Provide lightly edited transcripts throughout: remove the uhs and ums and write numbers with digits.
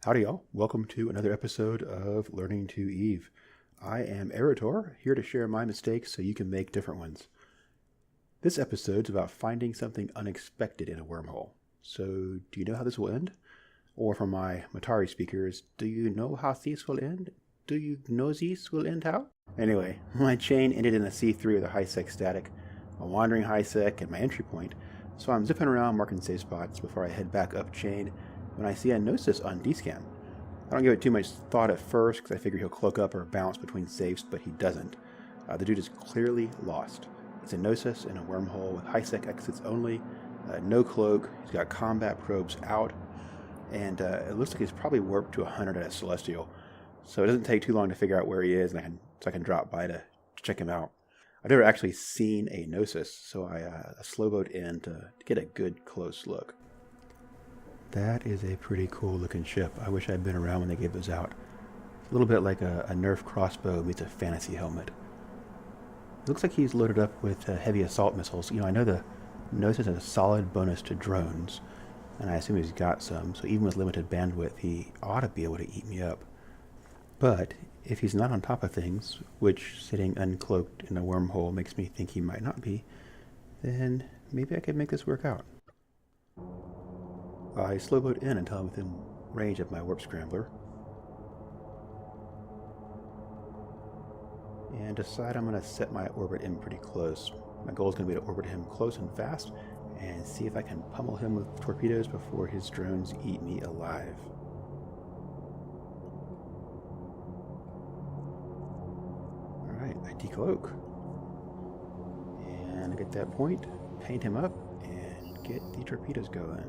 Howdy y'all, welcome to another episode of Learning to Eve. I am Erutor, here to share my mistakes so you can make different ones. This episode's about finding something unexpected in a wormhole. So, do you know how this will end? Or for my Matari speakers, do you know how this will end? Do you Gnosis will end how? Anyway, my chain ended in a C3 with a high-sec static, a wandering high-sec, and my entry point, so I'm zipping around marking safe spots before I head back up chain when I see a Gnosis on D-scan. I don't give it too much thought at first because I figure he'll cloak up or bounce between safes, but he doesn't. The dude is clearly lost. It's a Gnosis in a wormhole with high-sec exits only, no cloak, he's got combat probes out, and it looks like he's probably warped to 100 at a Celestial. So it doesn't take too long to figure out where he is, and I can drop by to check him out. I've never actually seen a Gnosis, so I slowboat in to get a good close look. That is a pretty cool looking ship. I wish I'd been around when they gave those out. It's a little bit like a Nerf crossbow meets a fantasy helmet. It looks like he's loaded up with heavy assault missiles. You know, I know the Gnosis has a solid bonus to drones, and I assume he's got some, so even with limited bandwidth, he ought to be able to eat me up. But if he's not on top of things, which sitting uncloaked in a wormhole makes me think he might not be, then maybe I could make this work out. I slowboat in until I'm within range of my warp scrambler, and decide I'm going to set my orbit in pretty close. My goal is going to be to orbit him close and fast, and see if I can pummel him with torpedoes before his drones eat me alive. Alright, I decloak, and get that point, paint him up, and get the torpedoes going.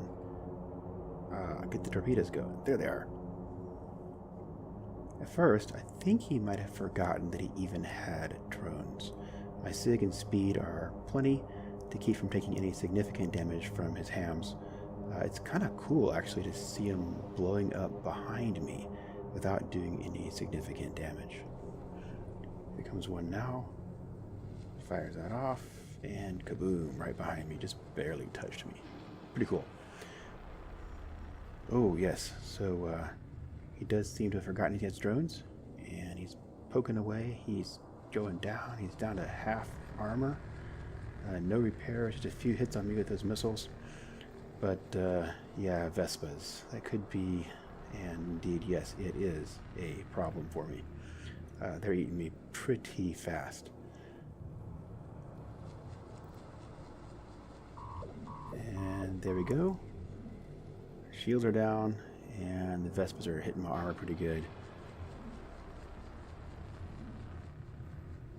Get the torpedoes going. There they are. At first, I think he might have forgotten that he even had drones. My SIG and speed are plenty to keep from taking any significant damage from his hams. It's kind of cool, actually, to see him blowing up behind me without doing any significant damage. Here comes one now. Fires that off, and kaboom, right behind me. Just barely touched me. Pretty cool. Oh, yes. So, he does seem to have forgotten he has drones, and he's poking away. He's going down. He's down to half armor. No repairs, just a few hits on me with those missiles. But, yeah, Vespas. That could be, and indeed, yes, it is a problem for me. They're eating me pretty fast. And there we go. Shields are down, and the Vespas are hitting my armor pretty good.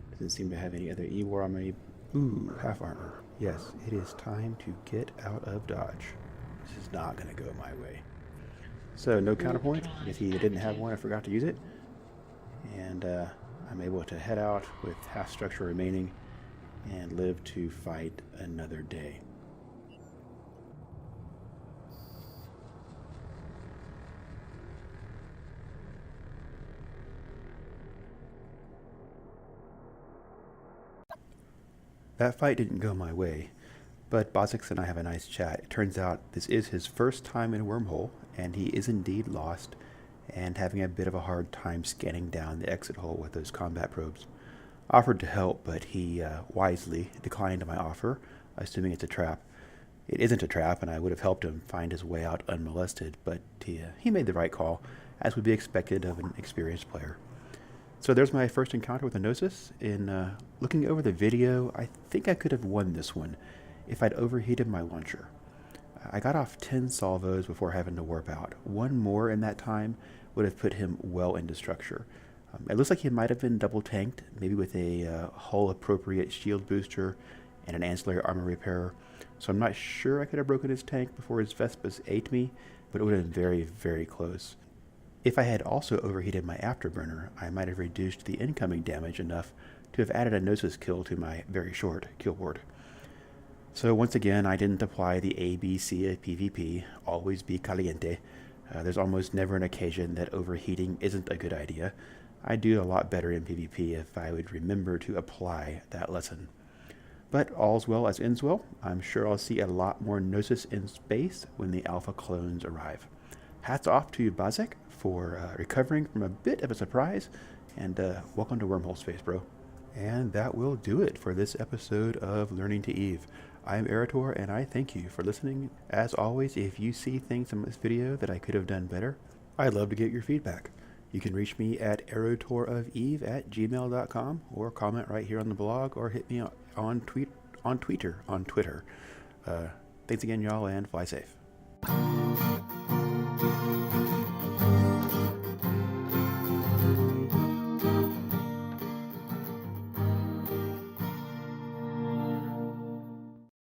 Doesn't seem to have any other E-War on me. Ooh, half armor. Yes, it is time to get out of dodge. This is not going to go my way. So, no counterpoint. I guess he didn't have one, I forgot to use it. And I'm able to head out with half structure remaining and live to fight another day. That fight didn't go my way, but Bozix and I have a nice chat. It turns out this is his first time in a wormhole, and he is indeed lost, and having a bit of a hard time scanning down the exit hole with those combat probes. Offered to help, but he wisely declined my offer, assuming it's a trap. It isn't a trap, and I would have helped him find his way out unmolested, but he made the right call, as would be expected of an experienced player. So there's my first encounter with a Gnosis. In looking over the video, I think I could have won this one if I'd overheated my launcher. I got off 10 salvos before having to warp out. One more in that time would have put him well into structure. It looks like he might have been double tanked, maybe with a hull-appropriate shield booster and an ancillary armor repairer. So I'm not sure I could have broken his tank before his Vespas ate me, but it would have been very, very close. If I had also overheated my afterburner, I might have reduced the incoming damage enough to have added a Gnosis kill to my very short kill board. So once again, I didn't apply the ABC of PvP, always be caliente. There's almost never an occasion that overheating isn't a good idea. I'd do a lot better in PvP if I would remember to apply that lesson. But all's well as ends well. I'm sure I'll see a lot more Gnosis in space when the alpha clones arrive. Hats off to Bazek for recovering from a bit of a surprise, and welcome to Wormhole Space, bro. And that will do it for this episode of Learning to Eve. I'm Erutor, and I thank you for listening. As always, if you see things in this video that I could have done better, I'd love to get your feedback. You can reach me at erutorofeve@gmail.com, or comment right here on the blog, or hit me on Twitter. Thanks again, y'all, and fly safe.